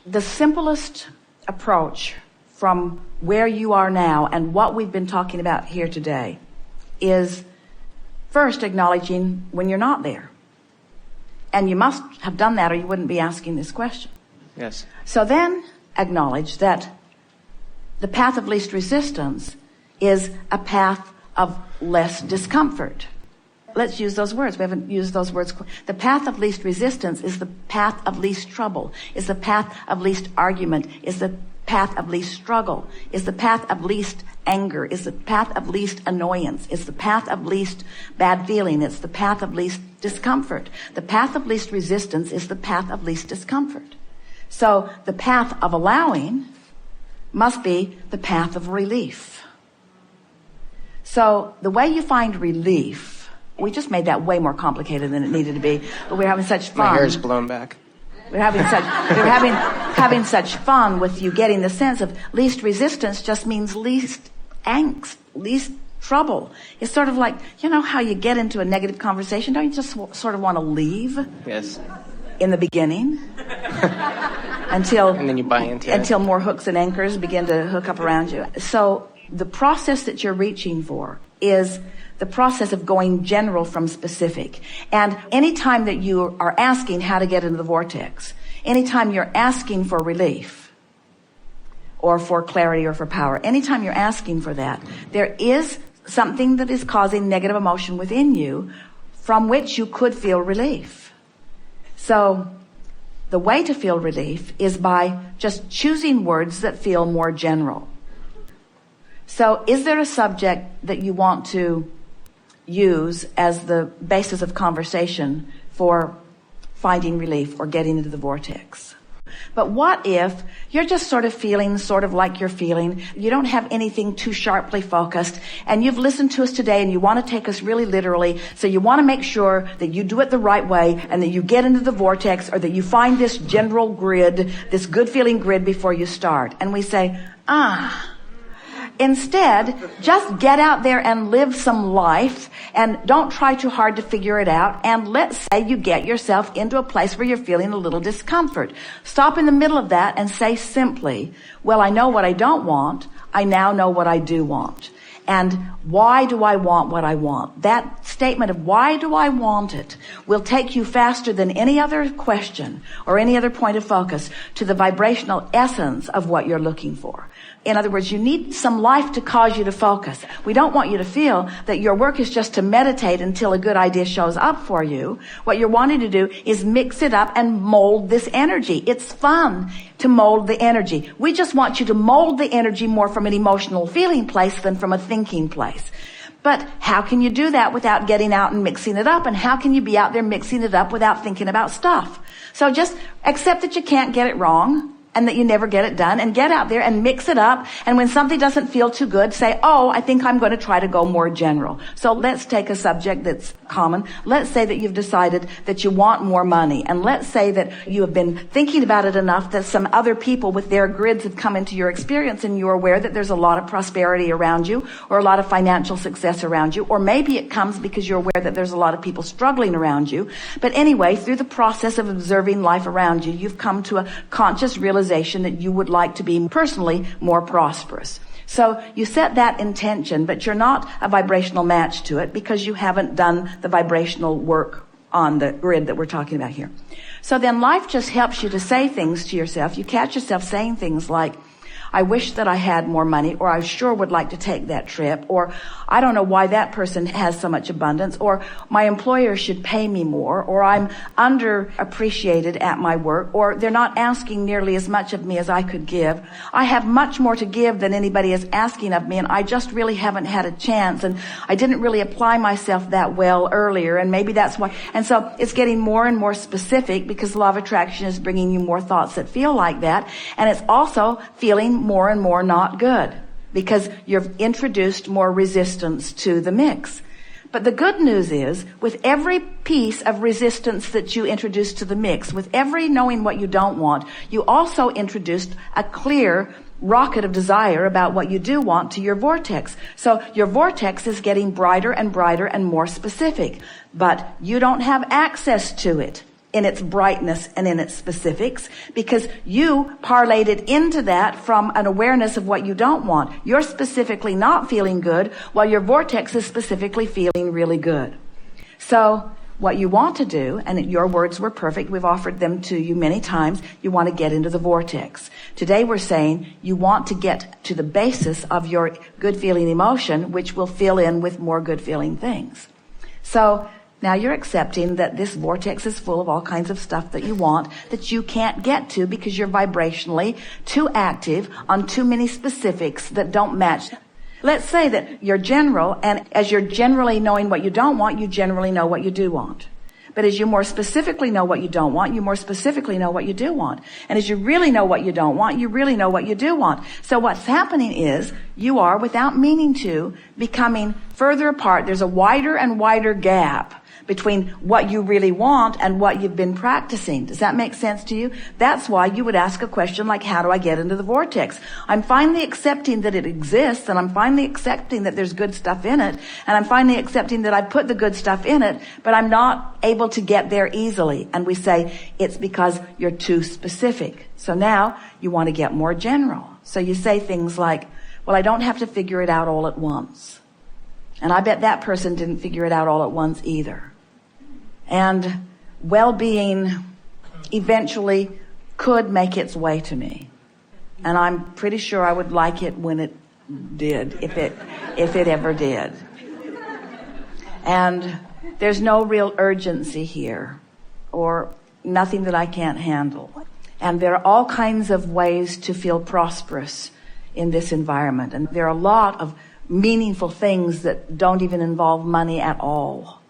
The simplest approach from where you are now and what we've been talking about here today is first acknowledging when you're not there. And you must have done that or you wouldn't be asking this question. Yes. So then acknowledge that the path of least resistance is a path of less discomfort. Let's use those words. We haven't used those words. The path of least resistance is the path of least trouble, is the path of least argument, is the path of least struggle, is the path of least anger, is the path of least annoyance, is the path of least bad feeling, it's the path of least discomfort. The path of least resistance is the path of least discomfort. So the path of allowing must be the path of relief. So the way you find relief, we just made that way more complicated than it needed to be, but we're having such fun. My hair's blown back. We're having such fun with you getting the sense of least resistance just means least angst, least trouble. It's sort of like, you know how you get into a negative conversation? Don't you just sort of want to leave? Yes. In the beginning? Until and then you buy into it. Until more hooks and anchors begin to hook up around you. So the process that you're reaching for is the process of going general from specific. And anytime that you are asking how to get into the vortex, anytime you're asking for relief or for clarity or for power, anytime you're asking for that, there is something that is causing negative emotion within you from which you could feel relief. So the way to feel relief is by just choosing words that feel more general. So is there a subject that you want to use as the basis of conversation for finding relief or getting into the vortex? But what if you're just sort of feeling sort of like you're feeling, you don't have anything too sharply focused, and you've listened to us today and you want to take us really literally, so you want to make sure that you do it the right way and that you get into the vortex, or that you find this general grid, this good feeling grid before you start. And we say, instead, just get out there and live some life and don't try too hard to figure it out. And let's say you get yourself into a place where you're feeling a little discomfort. Stop in the middle of that and say simply, well, I know what I don't want. I now know what I do want. And why do I want what I want? That statement of why do I want it will take you faster than any other question or any other point of focus to the vibrational essence of what you're looking for. In other words, you need some life to cause you to focus. We don't want you to feel that your work is just to meditate until a good idea shows up for you. What you're wanting to do is mix it up and mold this energy. It's fun to mold the energy. We just want you to mold the energy more from an emotional feeling place than from a thinking place. But how can you do that without getting out and mixing it up? And how can you be out there mixing it up without thinking about stuff? So just accept that you can't get it wrong and that you never get it done, and get out there and mix it up. And when something doesn't feel too good, say, oh, I think I'm going to try to go more general. So let's take a subject that's common. Let's say that you've decided that you want more money. And let's say that you have been thinking about it enough that some other people with their grids have come into your experience, and you're aware that there's a lot of prosperity around you, or a lot of financial success around you. Or maybe it comes because you're aware that there's a lot of people struggling around you. But anyway, through the process of observing life around you, you've come to a conscious realization that you would like to be personally more prosperous. So you set that intention, but you're not a vibrational match to it because you haven't done the vibrational work on the grid that we're talking about here. So then life just helps you to say things to yourself. You catch yourself saying things like, I wish that I had more money, or I sure would like to take that trip, or I don't know why that person has so much abundance, or my employer should pay me more, or I'm underappreciated at my work, or they're not asking nearly as much of me as I could give. I have much more to give than anybody is asking of me, and I just really haven't had a chance, and I didn't really apply myself that well earlier, and maybe that's why. And so it's getting more and more specific because the law of attraction is bringing you more thoughts that feel like that, and it's also feeling more and more not good because you've introduced more resistance to the mix. But the good news is, with every piece of resistance that you introduce to the mix, with every knowing what you don't want, you also introduced a clear rocket of desire about what you do want to your vortex. So your vortex is getting brighter and brighter and more specific, but you don't have access to it. in its brightness and in its specifics, because you parlayed it into that from an awareness of what you don't want. You're specifically not feeling good, while your vortex is specifically feeling really good. So what you want to do, and your words were perfect, we've offered them to you many times, you want to get into the vortex. Today we're saying you want to get to the basis of your good feeling emotion, which will fill in with more good feeling things. So now you're accepting that this vortex is full of all kinds of stuff that you want that you can't get to because you're vibrationally too active on too many specifics that don't match. Let's say that you're general, and as you're generally knowing what you don't want, you generally know what you do want. But as you more specifically know what you don't want, you more specifically know what you do want. And as you really know what you don't want, you really know what you do want. So what's happening is you are, without meaning to, becoming further apart. There's a wider and wider gap between what you really want and what you've been practicing. Does that make sense to you? That's why you would ask a question like, how do I get into the vortex? I'm finally accepting that it exists, and I'm finally accepting that there's good stuff in it, and I'm finally accepting that I put the good stuff in it, but I'm not able to get there easily. And we say, it's because you're too specific. So now you want to get more general. So you say things like, well, I don't have to figure it out all at once. And I bet that person didn't figure it out all at once either. And well-being eventually could make its way to me. And I'm pretty sure I would like it when it did, if it ever did. And there's no real urgency here, or nothing that I can't handle. And there are all kinds of ways to feel prosperous in this environment. And there are a lot of meaningful things that don't even involve money at all.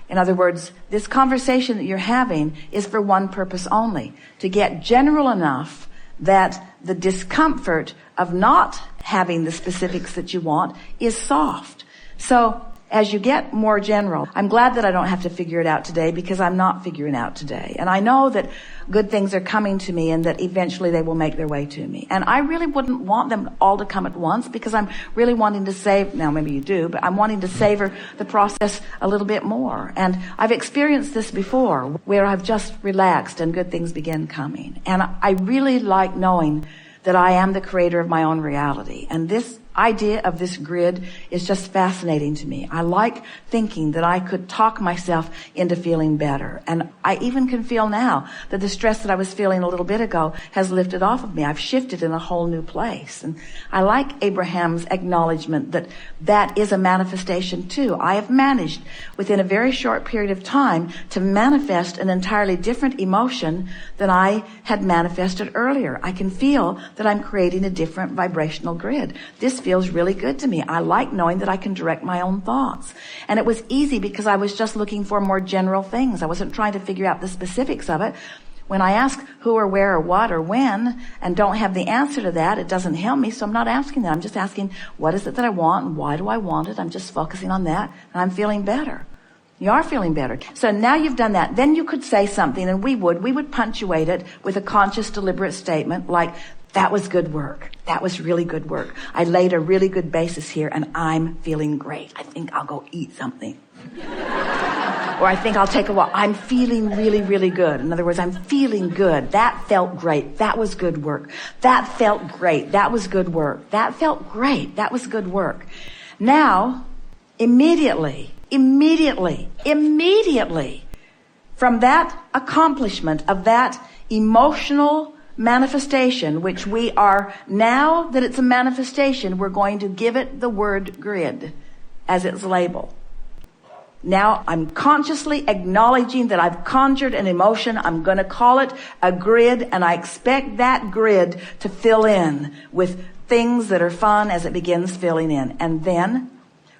In other words, this conversation that you're having is for one purpose only, to get general enough that the discomfort of not having the specifics that you want is soft. So as you get more general, I'm glad that I don't have to figure it out today, because I'm not figuring out today. And I know that good things are coming to me and that eventually they will make their way to me. And I really wouldn't want them all to come at once, because I'm really wanting to save, now maybe you do, but I'm wanting to savor the process a little bit more. And I've experienced this before, where I've just relaxed and good things begin coming. And I really like knowing that I am the creator of my own reality. And this idea of this grid is just fascinating to me. I like thinking that I could talk myself into feeling better. And I even can feel now that the stress that I was feeling a little bit ago has lifted off of me. I've shifted in a whole new place. And I like Abraham's acknowledgement that that is a manifestation too. I have managed within a very short period of time to manifest an entirely different emotion than I had manifested earlier. I can feel that I'm creating a different vibrational grid. This feels really good to me. I like knowing that I can direct my own thoughts. And it was easy because I was just looking for more general things. I wasn't trying to figure out the specifics of it. When I ask who or where or what or when and don't have the answer to that, it doesn't help me. So I'm not asking that. I'm just asking, what is it that I want and why do I want it? I'm just focusing on that and I'm feeling better. You are feeling better. So now you've done that. Then you could say something, and we would punctuate it with a conscious, deliberate statement like, that was good work. That was really good work. I laid a really good basis here and I'm feeling great. I think I'll go eat something. Or I think I'll take a walk. I'm feeling really, really good. In other words, I'm feeling good. That felt great. That was good work. That felt great. That was good work. That felt great. That was good work. Now, immediately, from that accomplishment of that emotional manifestation, which we are, now that it's a manifestation, we're going to give it the word grid as its label. Now I'm consciously acknowledging that I've conjured an emotion. I'm going to call it a grid, and I expect that grid to fill in with things that are fun as it begins filling in. And then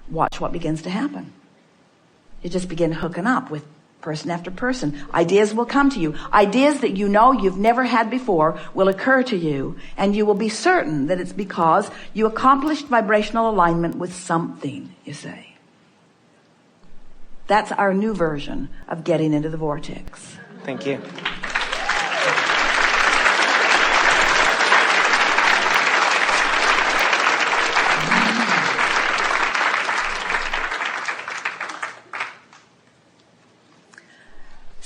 watch what begins to happen. You just begin hooking up with person after person. Ideas will come to you. Ideas that you know you've never had before will occur to you, and you will be certain that it's because you accomplished vibrational alignment with something, you say. That's our new version of getting into the vortex. Thank you.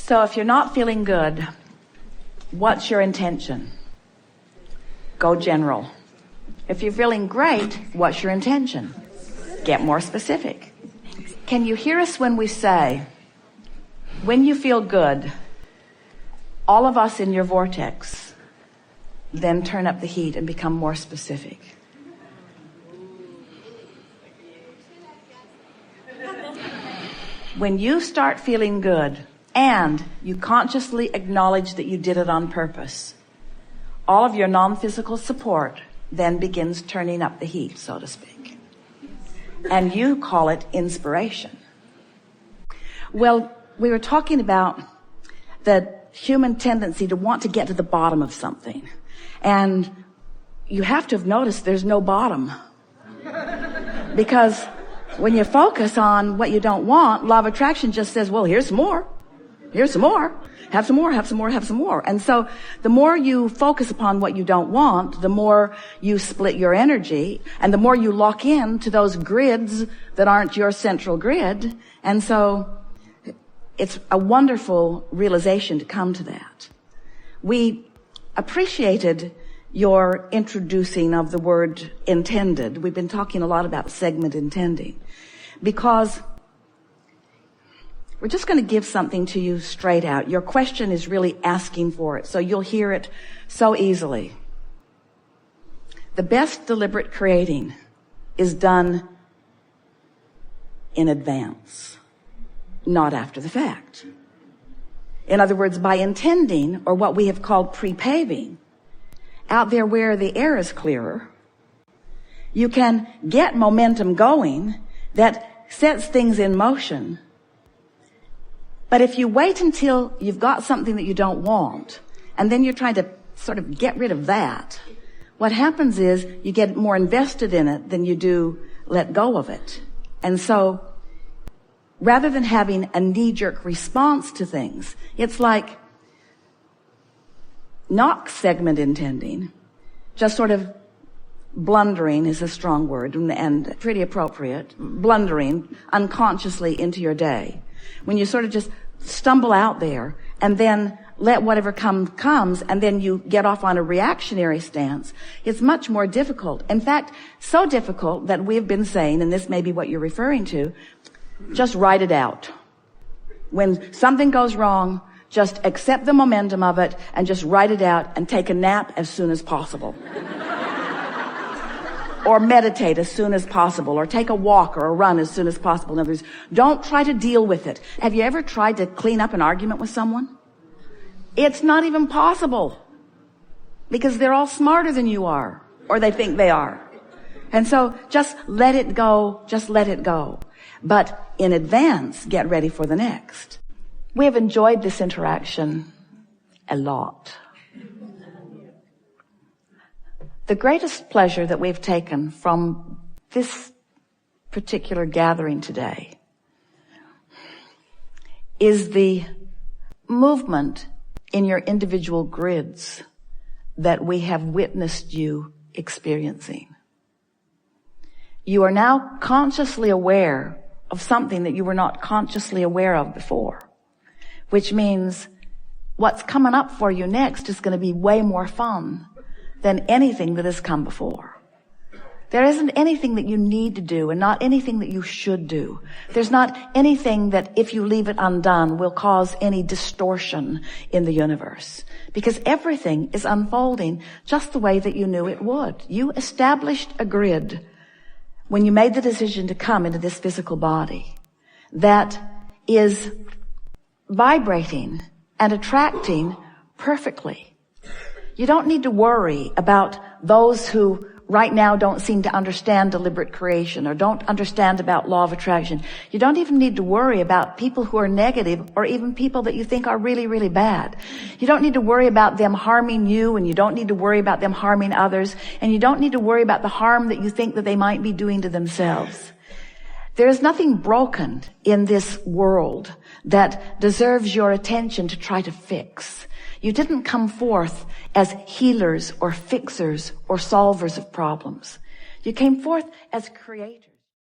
So if you're not feeling good, what's your intention? Go general. If you're feeling great, what's your intention? Get more specific. Can you hear us when we say, when you feel good, all of us in your vortex, then turn up the heat and become more specific? When you start feeling good and you consciously acknowledge that you did it on purpose, all of your non-physical support then begins turning up the heat, so to speak. And you call it inspiration. Well, we were talking about the human tendency to want to get to the bottom of something. And you have to have noticed there's no bottom. Because when you focus on what you don't want, law of attraction just says, well, here's some more. Here's some more. Have some more, have some more, have some more. And so the more you focus upon what you don't want, the more you split your energy, and the more you lock in to those grids that aren't your central grid. And so it's a wonderful realization to come to that. We appreciated your introducing of the word intended. We've been talking a lot about segment intending, because we're just going to give something to you straight out. Your question is really asking for it, so you'll hear it so easily. The best deliberate creating is done in advance, not after the fact. In other words, by intending, or what we have called pre-paving, out there where the air is clearer, you can get momentum going that sets things in motion. But if you wait until you've got something that you don't want, and then you're trying to sort of get rid of that, what happens is you get more invested in it than you do let go of it. And so, rather than having a knee-jerk response to things, it's like not segment intending, just sort of blundering is a strong word and pretty appropriate, blundering unconsciously into your day. When you sort of just stumble out there and then let whatever comes, and then you get off on a reactionary stance, it's much more difficult. In fact, so difficult that we've been saying, and this may be what you're referring to, just write it out. When something goes wrong, just accept the momentum of it and just write it out and take a nap as soon as possible. Or meditate as soon as possible, or take a walk or a run as soon as possible. In other words, don't try to deal with it. Have you ever tried to clean up an argument with someone? It's not even possible, because they're all smarter than you are, or they think they are. And so just let it go, just let it go. But in advance, get ready for the next. We have enjoyed this interaction a lot. The greatest pleasure that we've taken from this particular gathering today is the movement in your individual grids that we have witnessed you experiencing. You are now consciously aware of something that you were not consciously aware of before, which means what's coming up for you next is going to be way more fun than anything that has come before. There isn't anything that you need to do, and not anything that you should do. There's not anything that, if you leave it undone, will cause any distortion in the universe. Because everything is unfolding just the way that you knew it would. You established a grid when you made the decision to come into this physical body that is vibrating and attracting perfectly. You don't need to worry about those who right now don't seem to understand deliberate creation or don't understand about law of attraction. You don't even need to worry about people who are negative, or even people that you think are really, really bad. You don't need to worry about them harming you, and you don't need to worry about them harming others, and you don't need to worry about the harm that you think that they might be doing to themselves. There is nothing broken in this world that deserves your attention to try to fix. You didn't come forth as healers or fixers or solvers of problems. You came forth as creators.